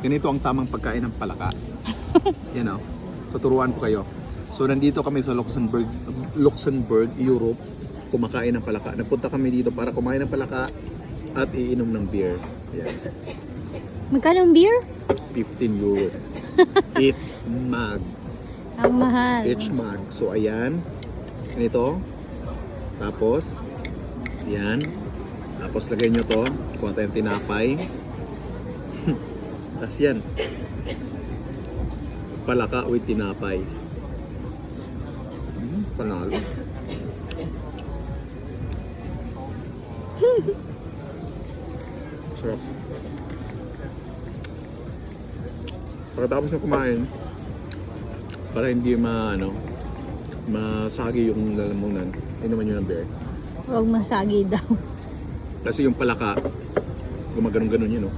Ganito ang tamang pagkain ng palaka. Yan o. Tuturuan ko kayo. So nandito kami sa Luxembourg, Europe. Kumakain ng palaka. Nagpunta kami dito para kumain ng palaka at iinom ng beer. Yan. Magkano ang beer? 15 euro. It's mug. Ang mahal. Each mug. So ayan. Ganito. Tapos, yan. Tapos lagay nyo to. Kuha tayong tinapay. Tapos yan. Palaka with tinapay. Panalo. Sarap. Pagkatapos nyo kumain, para hindi masagi yung lalamunan, inuman nyo ng beer. Huwag masagi daw. Kasi yung palaka, gumaganon-ganon yun, no?